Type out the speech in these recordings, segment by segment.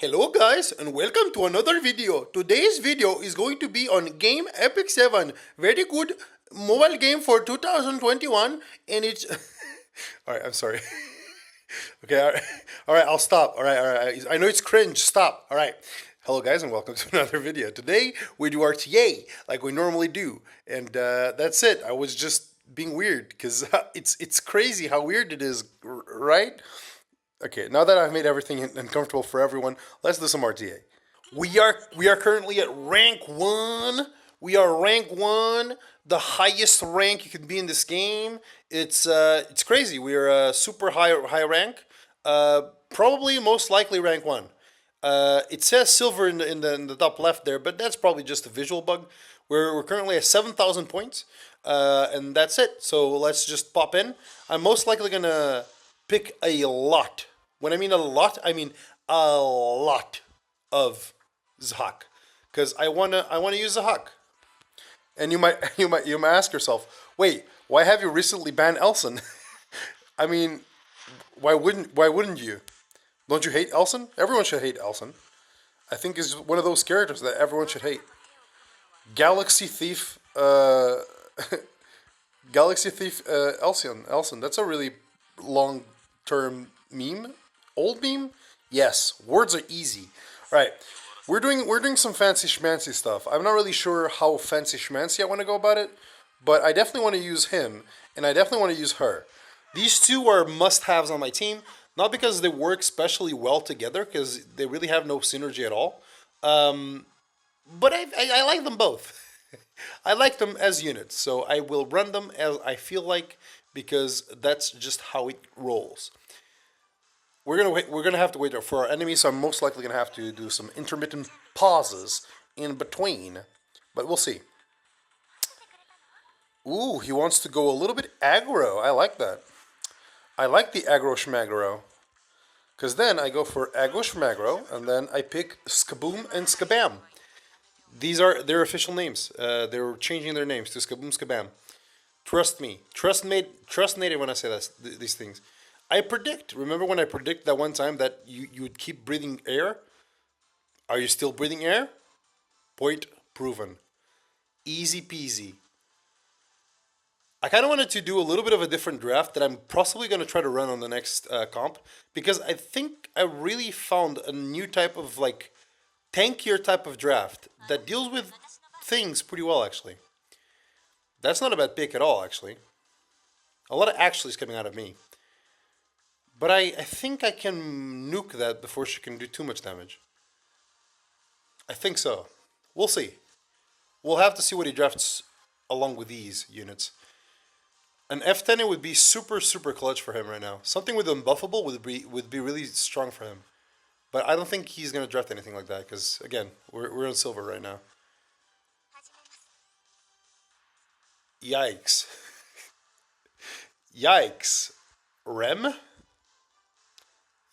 Hello guys and welcome to another video. Today's video is going to be on Game Epic 7. Very good mobile game for 2021 and it's... Alright, I'm sorry. Okay, alright, I'll stop. Alright. I know it's cringe. Stop. Alright. Hello guys and welcome to another video. Today we do RTA like we normally do. And that's it. I was just being weird because it's crazy how weird it is, right? Okay, now that I've made everything uncomfortable for everyone, let's do some RTA. We are currently at rank 1. We are rank 1, the highest rank you can be in this game. It's crazy. We are super high rank. Probably most likely rank 1. It says silver in the top left there, but that's probably just a visual bug. We're currently at 7,000 points, and that's it. So let's just pop in. I'm most likely gonna pick a lot. When I mean a lot, I mean a lot of Zahak, because I wanna use Zahak. And you might ask yourself, wait, why have you recently banned Elson? I mean, why wouldn't you? Don't you hate Elson? Everyone should hate Elson. I think is one of those characters that everyone should hate. Galaxy Thief, Galaxy Thief, Elson. That's a really long-term meme. Old meme? Yes. Words are easy. All right. We're doing some fancy schmancy stuff. I'm not really sure how fancy schmancy I want to go about it, but I definitely want to use him, and I definitely want to use her. These two are must-haves on my team, not because they work especially well together, because they really have no synergy at all. But I like them both. I like them as units, so I will run them as I feel like, because that's just how it rolls. We're gonna have to wait for our enemies, so I'm most likely gonna have to do some intermittent pauses in between, but we'll see. Ooh, he wants to go a little bit aggro. I like that. I like the aggro schmaggro, because then I go for aggro schmaggro, and then I pick Skaboom and Skabam. These are their official names. They're changing their names to Skaboom Skabam. Trust me. Trust native when I say these things. I predict. Remember when I predict that one time that you would keep breathing air? Are you still breathing air? Point proven. Easy peasy. I kind of wanted to do a little bit of a different draft that I'm possibly going to try to run on the next comp, because I think I really found a new type of like tankier type of draft that deals with things pretty well, actually. That's not a bad pick at all, actually. A lot of actuallys coming out of me. But I think I can nuke that before she can do too much damage. I think so. We'll see. We'll have to see what he drafts along with these units. An F10 would be super clutch for him right now. Something with unbuffable would be really strong for him. But I don't think he's going to draft anything like that, because, again, we're on silver right now. Yikes. Yikes. Rem?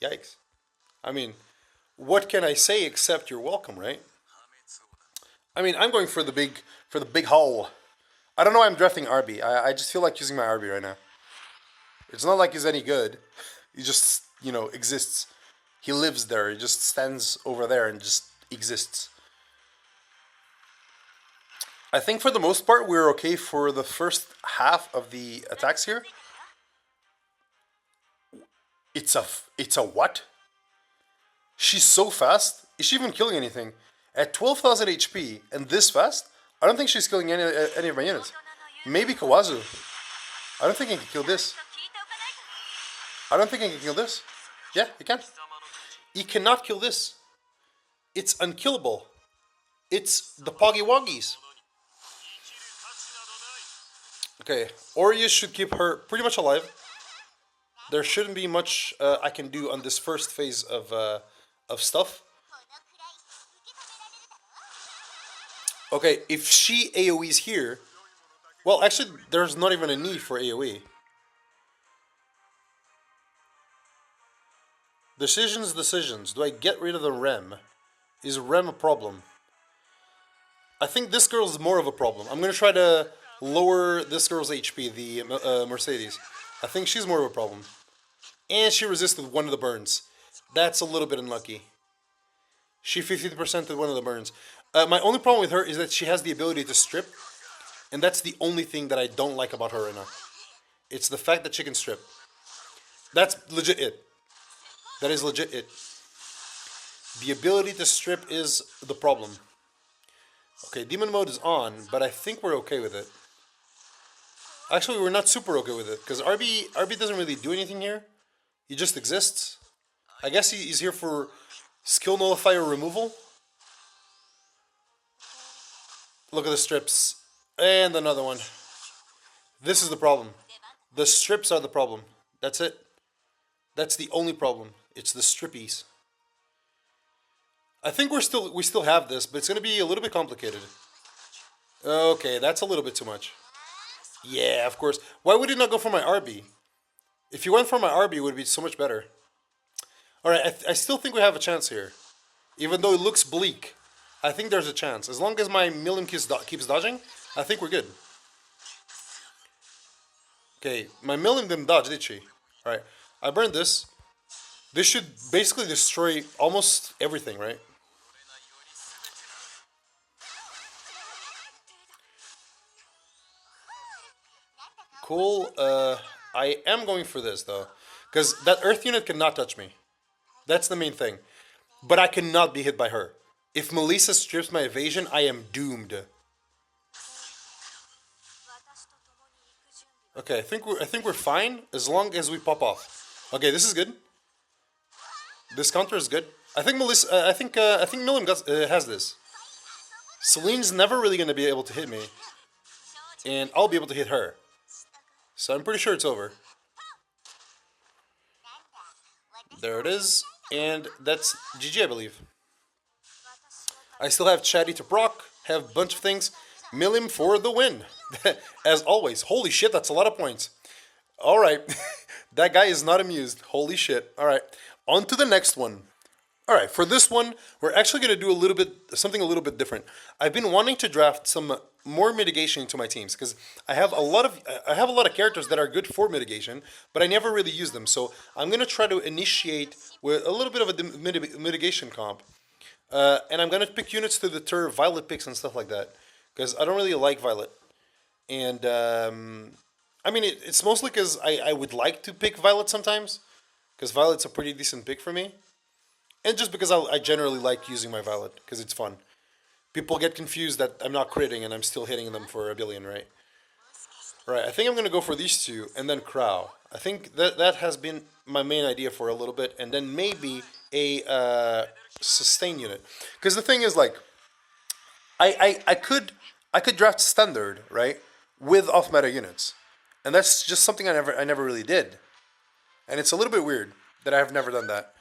Yikes. I mean, what can I say except you're welcome, right? I mean, I'm going for the big hole. I don't know why I'm drafting RB. I just feel like using my RB right now. It's not like he's any good. He just, exists. He lives there. He just stands over there and just exists. I think for the most part, we're okay for the first half of the attacks here. It's a what? She's so fast. Is she even killing anything? At 12,000 HP and this fast? I don't think she's killing any of my units. Maybe Kawazu. I don't think I can kill this. I don't think I can kill this. Yeah, he can. He cannot kill this. It's unkillable. It's the Poggy Woggies. Okay, Orius should keep her pretty much alive. There shouldn't be much I can do on this first phase of stuff. Okay, if she AoEs here... Well, actually, there's not even a need for AoE. Decisions. Do I get rid of the Rem? Is Rem a problem? I think this girl's more of a problem. I'm going to try to lower this girl's HP, the Mercedes. I think she's more of a problem. And she resisted one of the burns. That's a little bit unlucky. She 50% of one of the burns. My only problem with her is that she has the ability to strip, and that's the only thing that I don't like about her right now. It's the fact that she can strip. That's legit it. That is legit it. The ability to strip is the problem. Okay, demon mode is on, but I think we're okay with it. Actually, we're not super okay with it, because RB doesn't really do anything here. He just exists. I guess he's here for skill nullifier removal. Look at the strips. And another one. This is the problem. The strips are the problem. That's it. That's the only problem. It's the strippies. I think we still have this, but it's gonna be a little bit complicated. Okay, that's a little bit too much. Yeah, of course. Why would he not go for my RB? If he went for my RB, it would be so much better. Alright, I still think we have a chance here. Even though it looks bleak, I think there's a chance. As long as my Millim keeps dodging, I think we're good. Okay, my Millim didn't dodge, did she? Alright, I burned this. This should basically destroy almost everything, right? Cool. I am going for this, though. Because that Earth unit cannot touch me. That's the main thing. But I cannot be hit by her. If Melissa strips my evasion, I am doomed. Okay, I think we're fine as long as we pop off. Okay, this is good. This counter is good. I think Melissa. I think Millim has this. Celine's never really gonna be able to hit me, and I'll be able to hit her. So I'm pretty sure it's over. There it is, and that's GG, I believe. I still have Chatty to proc, have a bunch of things. Millim for the win, as always. Holy shit, that's a lot of points. All right, that guy is not amused. Holy shit. All right, on to the next one. All right, for this one, we're actually going to do something a little bit different. I've been wanting to draft some more mitigation into my teams because I have a lot of characters that are good for mitigation, but I never really use them. So I'm going to try to initiate with a little bit of a mitigation comp, and I'm going to pick units to deter Violet picks and stuff like that because I don't really like Violet, and I mean it's mostly because I would like to pick Violet sometimes because Violet's a pretty decent pick for me. And just because I generally like using my Violet, because it's fun. People get confused that I'm not critting and I'm still hitting them for a billion, right? Right, I think I'm going to go for these two, and then Crow. I think that has been my main idea for a little bit, and then maybe a sustain unit. Because the thing is, like, I could draft Standard, right, with off-meta units. And that's just something I never really did. And it's a little bit weird that I have never done that.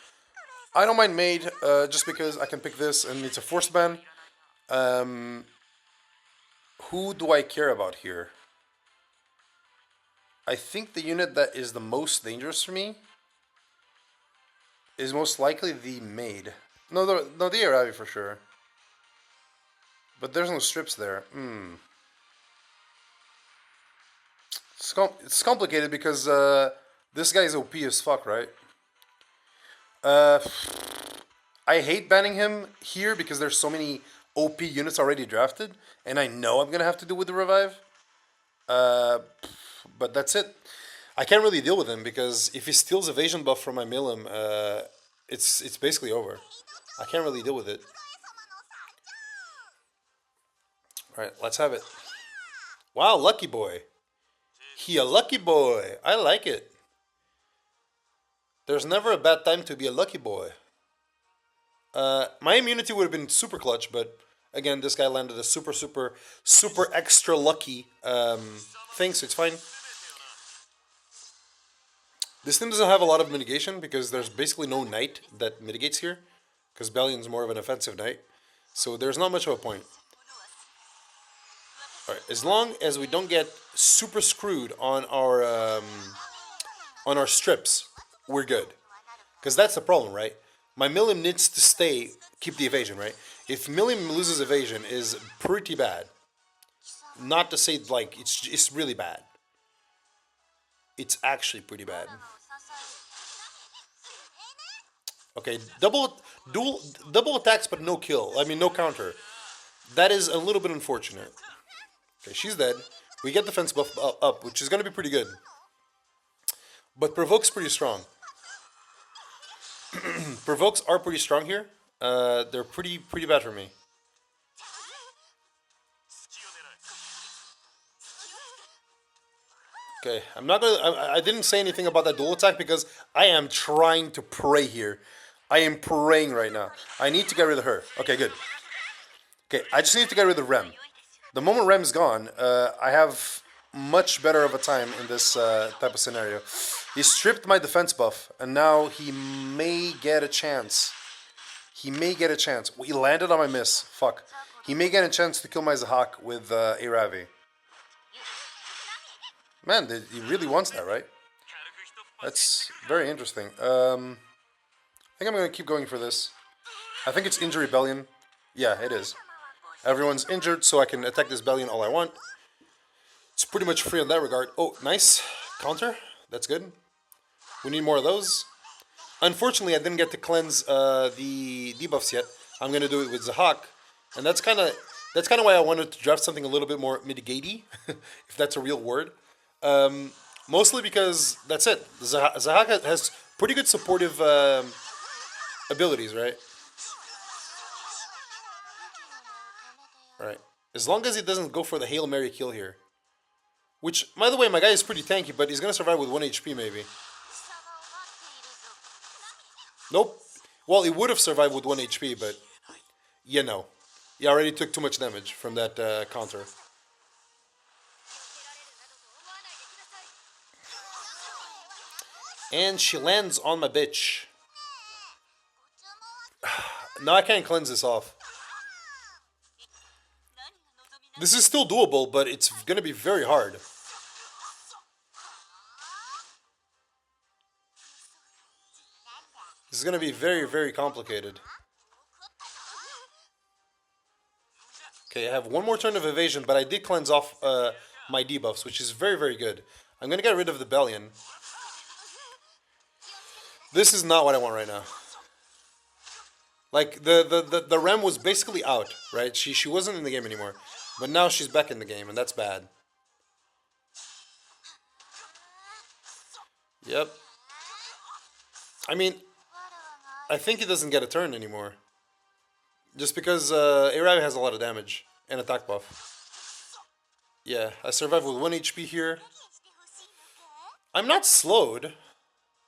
I don't mind Maid, just because I can pick this and it's a force ban. Who do I care about here? I think the unit that is the most dangerous for me is most likely the Maid. No, the Arabi for sure. But there's no strips there. It's complicated because this guy is OP as fuck, right? I hate banning him here because there's so many OP units already drafted, and I know I'm gonna have to do with the revive. But that's it. I can't really deal with him because if he steals evasion buff from my Millim, it's basically over. I can't really deal with it. All right, let's have it. Wow, lucky boy. He a lucky boy. I like it. There's never a bad time to be a lucky boy. My immunity would have been super clutch, but again, this guy landed a super extra lucky thing, so it's fine. This team doesn't have a lot of mitigation because there's basically no knight that mitigates here, because Bellion's more of an offensive knight, so there's not much of a point. Alright, as long as we don't get super screwed on our strips, we're good. Because that's the problem, right? My Millim needs to keep the evasion, right? If Millim loses evasion, is pretty bad. Not to say, like, it's really bad. It's actually pretty bad. Okay, double Dual, double attacks but no kill. I mean, no counter. That is a little bit unfortunate. Okay, she's dead. We get defense buff up, which is going to be pretty good. But Provoke's pretty strong. Provokes are pretty strong here. They're pretty bad for me. Okay, I'm not gonna. I didn't say anything about that dual attack because I am trying to pray here. I am praying right now. I need to get rid of her. Okay, good. Okay, I just need to get rid of Rem. The moment Rem's gone, I have much better of a time in this type of scenario. He stripped my defense buff, and now he may get a chance. He may get a chance. He landed on my miss. Fuck. He may get a chance to kill my Zahak with Aravi. Man, he really wants that, right? That's very interesting. I think I'm going to keep going for this. I think it's Injury Rebellion. Yeah, it is. Everyone's injured, so I can attack this Bellion all I want. It's pretty much free in that regard. Oh, nice. Counter. That's good. We need more of those. Unfortunately, I didn't get to cleanse the debuffs yet. I'm going to do it with Zahak. And that's kind of why I wanted to draft something a little bit more mitigatey, if that's a real word. Mostly because that's it. Zahak has pretty good supportive abilities, right? Right. As long as he doesn't go for the Hail Mary kill here. Which, by the way, my guy is pretty tanky, but he's going to survive with 1 HP maybe. Nope. Well, he would have survived with 1 HP, but you know. He already took too much damage from that counter. And she lands on my bitch. Now I can't cleanse this off. This is still doable, but it's going to be very hard. This is going to be very, very complicated. Okay, I have one more turn of evasion, but I did cleanse off my debuffs, which is very, very good. I'm going to get rid of the Bellion. This is not what I want right now. Like, the Rem was basically out, right? She wasn't in the game anymore. But now she's back in the game, and that's bad. Yep. I mean, I think he doesn't get a turn anymore. Just because Aravi has a lot of damage and attack buff. Yeah, I survived with 1 HP here. I'm not slowed.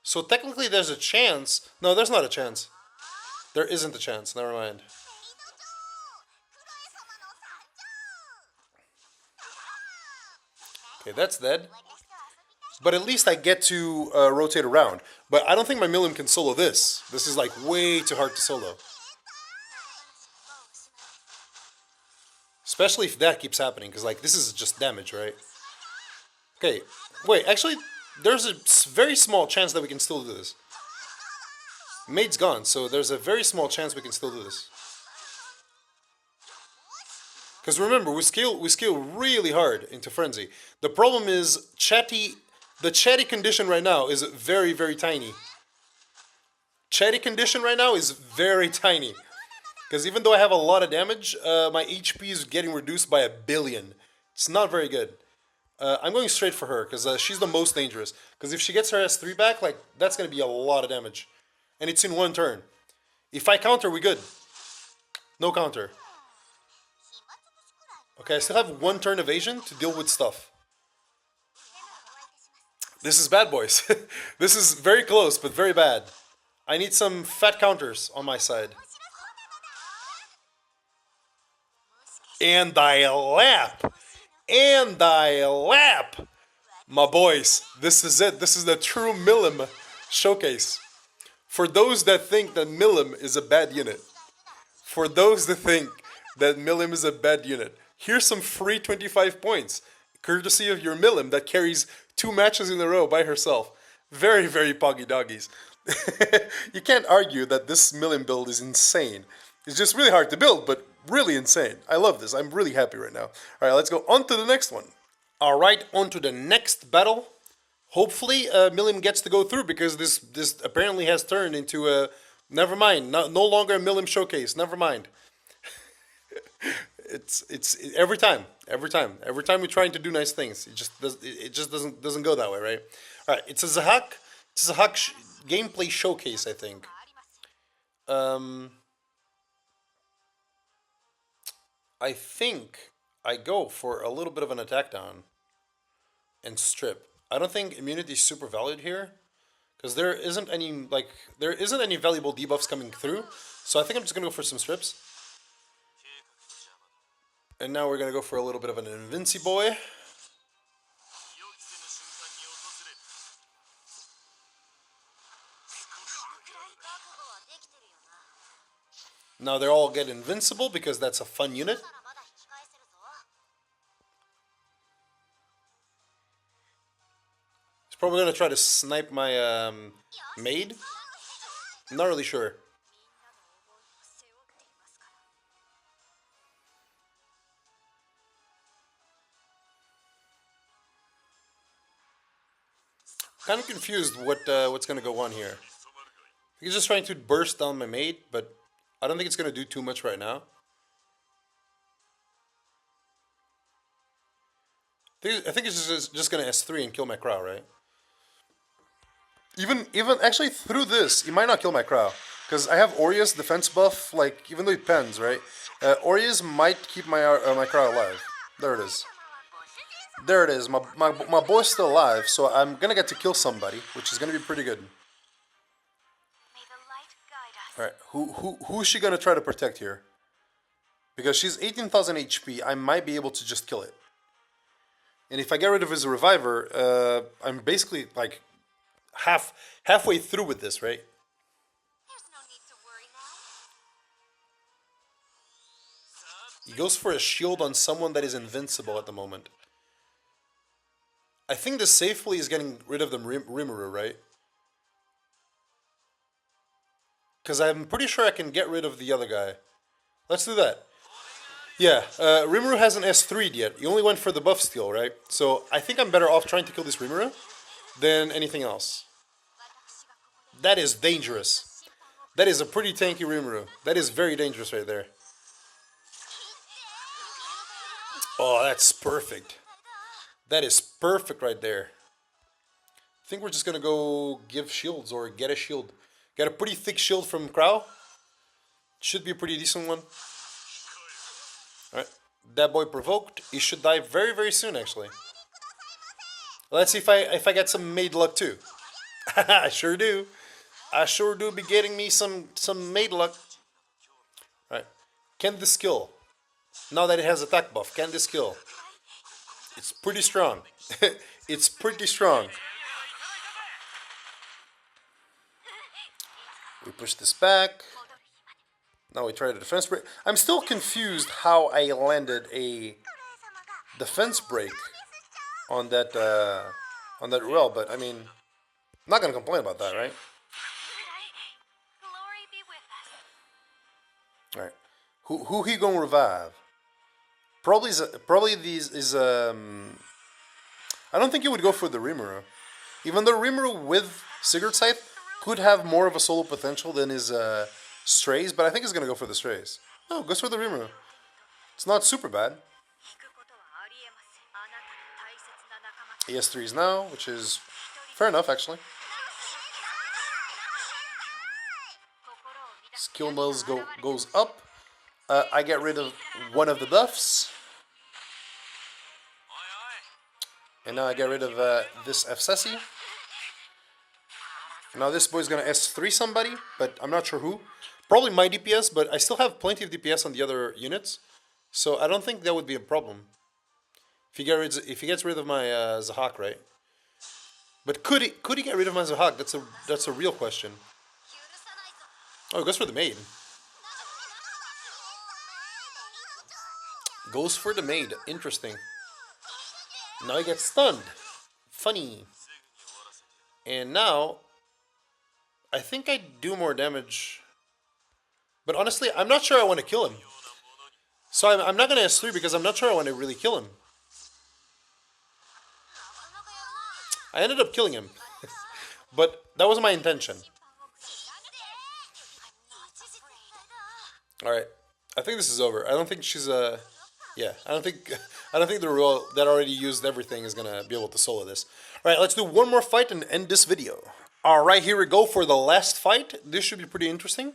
So technically there's a chance. No, there's not a chance. There isn't a chance. Never mind. Okay, that's dead. But at least I get to rotate around. But I don't think my Millim can solo this. This is like way too hard to solo. Especially if that keeps happening, because like this is just damage, right? Okay, wait, actually, there's a very small chance that we can still do this. Maid's gone, so there's a very small chance we can still do this. Because remember, we scale really hard into Frenzy. The problem is Chatty, the Chatty condition right now is very, very tiny. Chatty condition right now is very tiny. Because even though I have a lot of damage, my HP is getting reduced by 1 billion. It's not very good. I'm going straight for her, because she's the most dangerous. Because if she gets her S3 back, like, that's going to be a lot of damage. And it's in 1 turn. If I counter, we good. No counter. Okay, I still have 1 turn evasion to deal with stuff. This is bad, boys. This is very close, but very bad. I need some fat counters on my side. And I lap! And I lap! My boys, this is it. This is the true Millim showcase. For those that think that Millim is a bad unit. For those that think that Millim is a bad unit. Here's some free 25 points. Courtesy of your Millim that carries 2 matches in a row by herself. Very, very poggy doggies. You can't argue that this Millim build is insane. It's just really hard to build, but really insane. I love this. I'm really happy right now. Alright, let's go on to the next one. Alright, on to the next battle. Hopefully, Millim gets to go through because this apparently has turned into a Never mind. No longer a Millim showcase. Never mind. It's every time we're trying to do nice things, it just doesn't go that way, right? All right, it's a Zahak gameplay showcase, I think. Um, I think I go for a little bit of an attack down and strip. I don't think immunity is super valued here because there isn't any valuable debuffs coming through. So I think I'm just gonna go for some strips. And now we're gonna go for a little bit of an Invinci boy. Now they all get invincible because that's a fun unit. He's probably gonna try to snipe my maid. I'm not really sure. Kind of confused what's gonna go on here. He's just trying to burst down my maid, but I don't think it's gonna do too much right now. I think it's just gonna S3 and kill my Crow, right? Even actually through this, he might not kill my Crow. Because I have Aurea's defense buff, like, even though it depends, right? Aurea's might keep my Crow alive. There it is. There it is. My boy's still alive, so I'm gonna get to kill somebody, which is gonna be pretty good. Alright, who's she gonna try to protect here? Because she's 18,000 HP, I might be able to just kill it. And if I get rid of his reviver, I'm basically like halfway through with this, right? He goes for a shield on someone that is invincible at the moment. I think the safe play is getting rid of the Rimuru, right? Because I'm pretty sure I can get rid of the other guy. Let's do that. Yeah, Rimuru hasn't S3'd yet. He only went for the buff steal, right? So I think I'm better off trying to kill this Rimuru than anything else. That is dangerous. That is a pretty tanky Rimuru. That is very dangerous right there. Oh, that's perfect. That is perfect right there. I think we're just gonna go give shields or get a shield. Got a pretty thick shield from Crow. Should be a pretty decent one. Alright. That boy provoked. He should die very, very soon, actually. Let's see if I get some maid luck too. I sure do. I sure do be getting me some maid luck. Alright. Can this kill? Now that it has attack buff, can this kill? It's pretty strong. It's pretty strong. We push this back. Now we try the defense break. I'm still confused how I landed a defense break on that Ruel, but I mean, I'm not gonna complain about that, right? All right, who he gonna revive? Probably these is I don't think he would go for the Rimuru, even though Rimuru with Sigurd Scythe could have more of a solo potential than his Strays, but I think he's gonna go for the Strays. No, goes for the Rimuru. It's not super bad. He has 3s now, which is fair enough actually. Skill mills goes up. I get rid of one of the buffs. And now I get rid of this Fsesi. Now this boy's gonna S3 somebody, but I'm not sure who. Probably my DPS, but I still have plenty of DPS on the other units. So I don't think that would be a problem. If he gets rid of my Zahak, right? But could he get rid of my Zahak? That's a real question. Oh, he goes for the maid. Goes for the maid. Interesting. Now he gets stunned. Funny. And now, I think I do more damage. But honestly, I'm not sure I want to kill him. So I'm not going to S3 because I'm not sure I want to really kill him. I ended up killing him. But that was my intention. All right. I think this is over. I don't think she's yeah. I don't think I don't think the rule that already used everything is gonna be able to solo this. All right. Let's do one more fight and end this video. All right. Here we go for the last fight. This should be pretty interesting.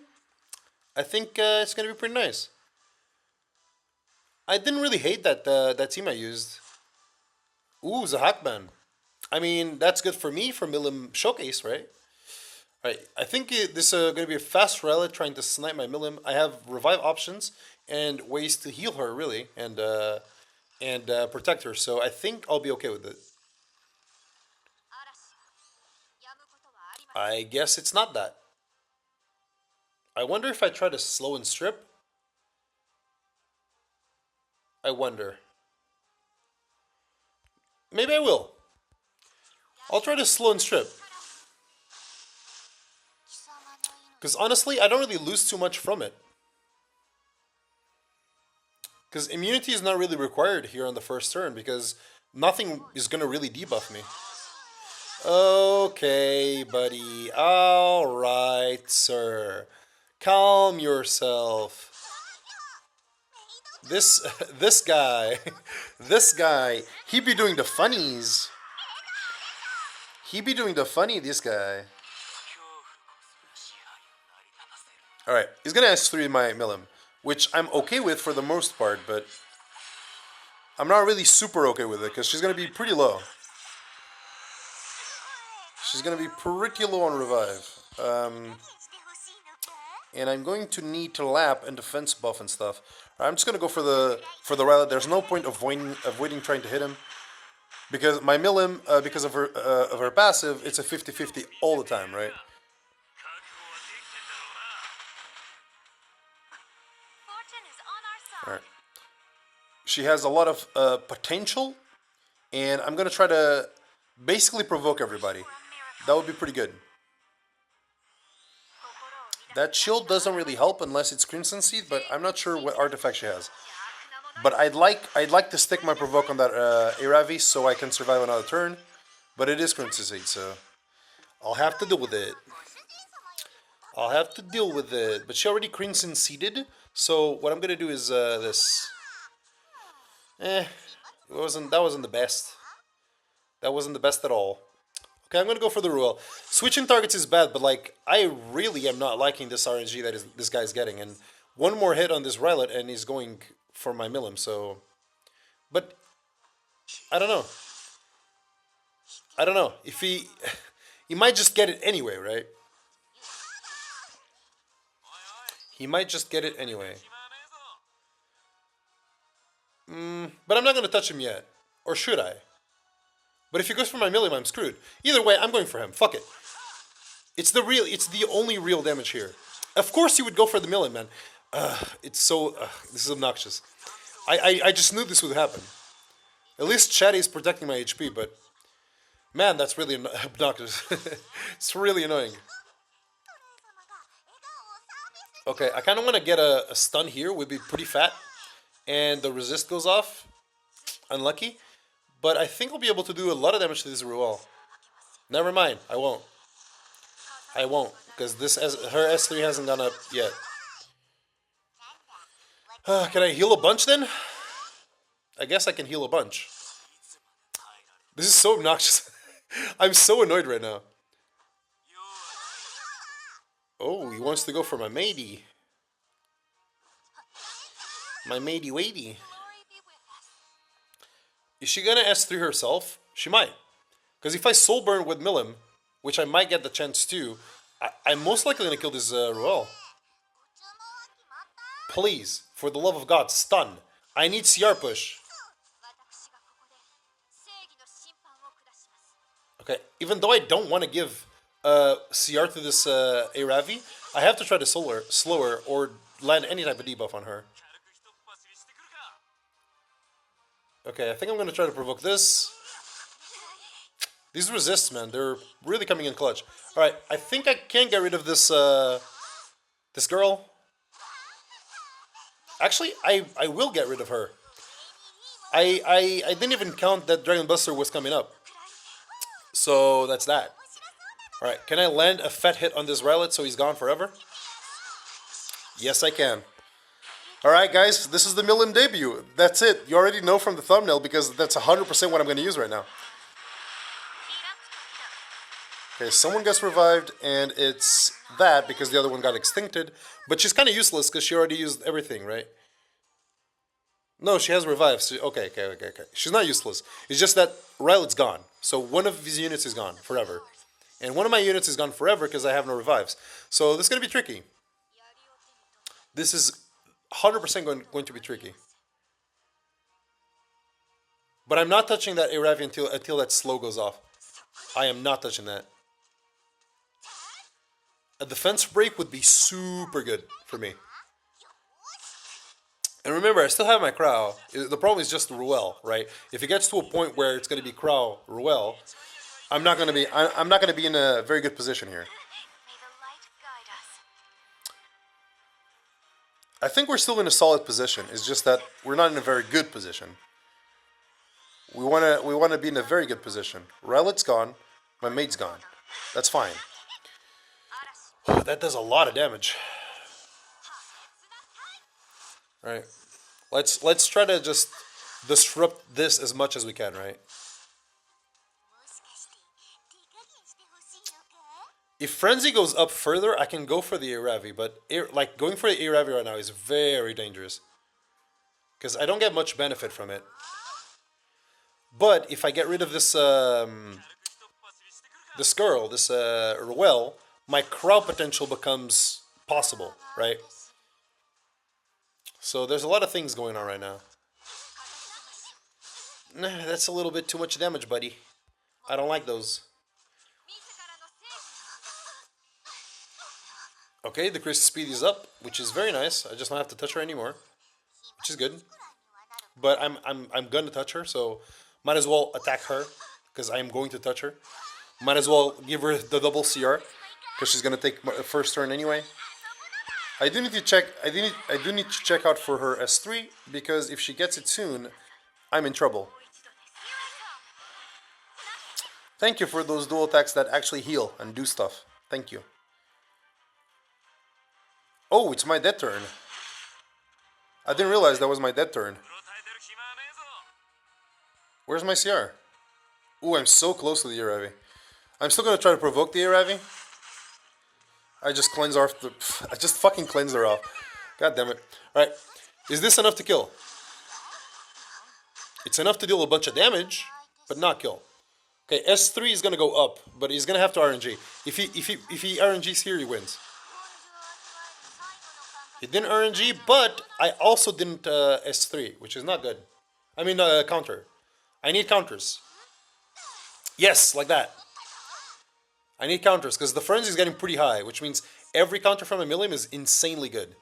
I think it's gonna be pretty nice. I didn't really hate that team I used. Ooh, Zahakman. I mean, that's good for me for Millim Showcase, right? Alright, I think this is going to be a fast relic trying to snipe my Millim. I have revive options and ways to heal her, really, and protect her. So I think I'll be okay with it. I guess it's not that. I wonder if I try to slow and strip. I wonder. Maybe I will. I'll try to slow and strip. Because honestly, I don't really lose too much from it. Because immunity is not really required here on the first turn because nothing is going to really debuff me. Okay, buddy. Alright, sir. Calm yourself. This guy, this guy, he be doing the funnies. He be doing the funny, this guy. Alright, he's gonna S3 my Millim, which I'm okay with for the most part, but I'm not really super okay with it, because she's gonna be pretty low. She's gonna be pretty low on revive. And I'm going to need to lap and defense buff and stuff. I'm just gonna go for the Ryla. There's no point of avoiding trying to hit him. Because my Millim, because of her passive, it's a 50-50 all the time, right? Alright. She has a lot of potential, and I'm going to try to basically provoke everybody. That would be pretty good. That shield doesn't really help unless it's Crimson Seed, but I'm not sure what artifact she has. But I'd like to stick my provoke on that Aravi so I can survive another turn. But it is Crimson Seed, so I'll have to deal with it. I'll have to deal with it. But she already Crimson Seeded, so what I'm gonna do is this. That wasn't the best. That wasn't the best at all. Okay, I'm gonna go for the Ruel. Switching targets is bad, but like I really am not liking this RNG that this guy's getting. And one more hit on this Rylet and he's going for my Millim, so... But, I don't know. I don't know. If he... He might just get it anyway, right? He might just get it anyway. But I'm not going to touch him yet. Or should I? But if he goes for my Millim, I'm screwed. Either way, I'm going for him. Fuck it. It's the only real damage here. Of course he would go for the Millim, man. It's so... this is obnoxious. I just knew this would happen. At least Chatty is protecting my HP, but... Man, that's really obnoxious. It's really annoying. Okay, I kind of want to get a stun here. Would be pretty fat. And the resist goes off. Unlucky. But I think I'll be able to do a lot of damage to this Ruel. Never mind, I won't. I won't, because her S3 hasn't gone up yet. Can I heal a bunch then? I guess I can heal a bunch. This is so obnoxious. I'm so annoyed right now. Oh, he wants to go for my matey. My matey weighty. Is she gonna S3 herself? She might. Because if I soul burn with Millim, which I might get the chance to, I'm most likely gonna kill this Ruel. Please, for the love of God, stun. I need CR push. Okay, even though I don't want to give CR to this Aravi, I have to try to slow her or land any type of debuff on her. Okay, I think I'm going to try to provoke this. These resists, man, they're really coming in clutch. Alright, I think I can get rid of this this girl. Actually, I will get rid of her. I didn't even count that Dragon Buster was coming up. So that's that. Alright, can I land a fat hit on this Rylet so he's gone forever? Yes, I can. Alright guys, this is the Millim debut. That's it. You already know from the thumbnail because that's 100% what I'm going to use right now. Okay, someone gets revived and it's that because the other one got extincted. But she's kind of useless because she already used everything, right? No, she has revives. Okay. She's not useless. It's just that Rylet's gone. So one of his units is gone forever. And one of my units is gone forever because I have no revives. So this is going to be tricky. This is 100% going to be tricky. But I'm not touching that Aravi until that slow goes off. I am not touching that. A defense break would be super good for me. And remember, I still have my Crow. The problem is just Ruel, right? If it gets to a point where it's going to be Crow, Ruel, I'm not going to be in a very good position here. I think we're still in a solid position. It's just that we're not in a very good position. We want to be in a very good position. Rylet's gone. My mate's gone. That's fine. Oh, that does a lot of damage. All right. Let's try to just disrupt this as much as we can, right? If Frenzy goes up further, I can go for the Aravi, but like going for the Aravi right now is very dangerous. Because I don't get much benefit from it. But if I get rid of this this girl, this Ruel, my Crow potential becomes possible, right? So there's a lot of things going on right now. Nah, that's a little bit too much damage, buddy. I don't like those. Okay, the crystal speed is up, which is very nice. I just don't have to touch her anymore, which is good. But I'm gonna touch her, so might as well attack her because I'm going to touch her. Might as well give her the double CR because she's gonna take my first turn anyway. I do need to check. I do need to check out for her S3 because if she gets it soon, I'm in trouble. Thank you for those dual attacks that actually heal and do stuff. Thank you. Oh, it's my dead turn. I didn't realize that was my dead turn. Where's my CR? Ooh, I'm so close to the Aravi. I'm still gonna try to provoke the Aravi. I just cleanse her off. I just fucking cleanse her off. God damn it. Alright. Is this enough to kill? It's enough to deal a bunch of damage, but not kill. Okay, S3 is gonna go up, but he's gonna have to RNG. If he RNGs here, he wins. He didn't RNG, but I also didn't S3, which is not good. I mean, counter. I need counters. Yes, like that. I need counters, because the frenzy is getting pretty high, which means every counter from a Millim is insanely good.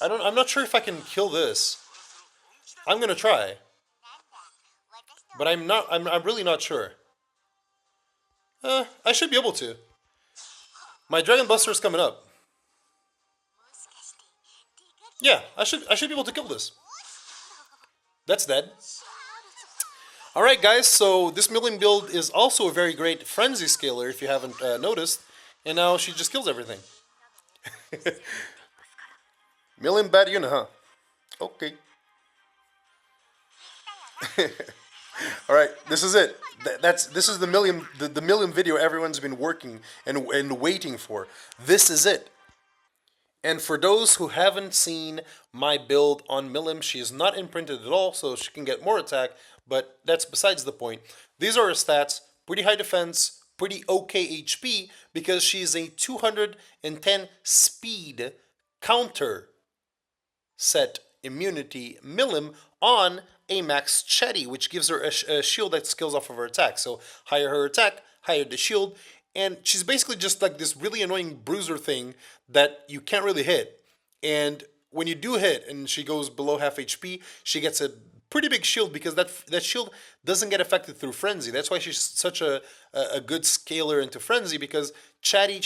I'm not sure if I can kill this. I'm gonna try. But I'm really not sure. I should be able to. My Dragon Buster is coming up. Yeah, I should be able to kill this. That's dead. Alright guys, so this Millim build is also a very great frenzy scaler if you haven't noticed. And now she just kills everything. Millim bad unit, huh? Okay. Alright, this is it. This is the Millim video everyone's been working and waiting for. This is it. And for those who haven't seen my build on Millim, she is not imprinted at all, so she can get more attack, but that's besides the point. These are her stats, pretty high defense, pretty okay HP, because she's a 210 speed counter set immunity Millim on a max Chatty, which gives her a shield that scales off of her attack. So higher her attack, higher the shield, and she's basically just like this really annoying bruiser thing that you can't really hit. And when you do hit and she goes below half HP, she gets a pretty big shield because that shield doesn't get affected through Frenzy. That's why she's such a good scaler into Frenzy, because Chatty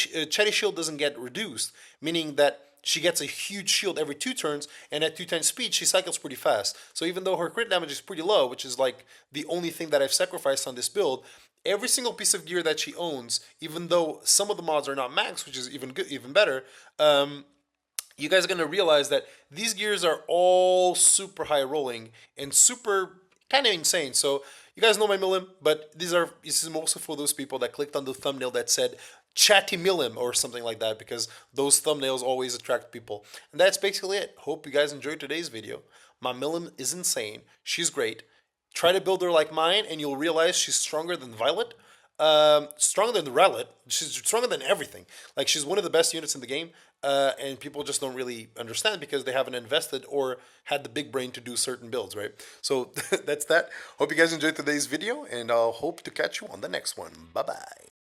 shield doesn't get reduced, meaning that she gets a huge shield every 2 turns, and at 2 times speed, she cycles pretty fast. So even though her crit damage is pretty low, which is like the only thing that I've sacrificed on this build, every single piece of gear that she owns, even though some of the mods are not max, which is even good, even better. You guys are gonna realize that these gears are all super high rolling and super kind of insane. So you guys know my Millim, but this is mostly for those people that clicked on the thumbnail that said Chatty Millim or something like that, because those thumbnails always attract people. And that's basically it. Hope you guys enjoyed today's video. My Millim is insane. She's great. Try to build her like mine, and you'll realize she's stronger than Violet. Stronger than Relit. She's stronger than everything. Like, she's one of the best units in the game, and people just don't really understand because they haven't invested or had the big brain to do certain builds, right? So that's that. Hope you guys enjoyed today's video, and I'll hope to catch you on the next one. Bye bye.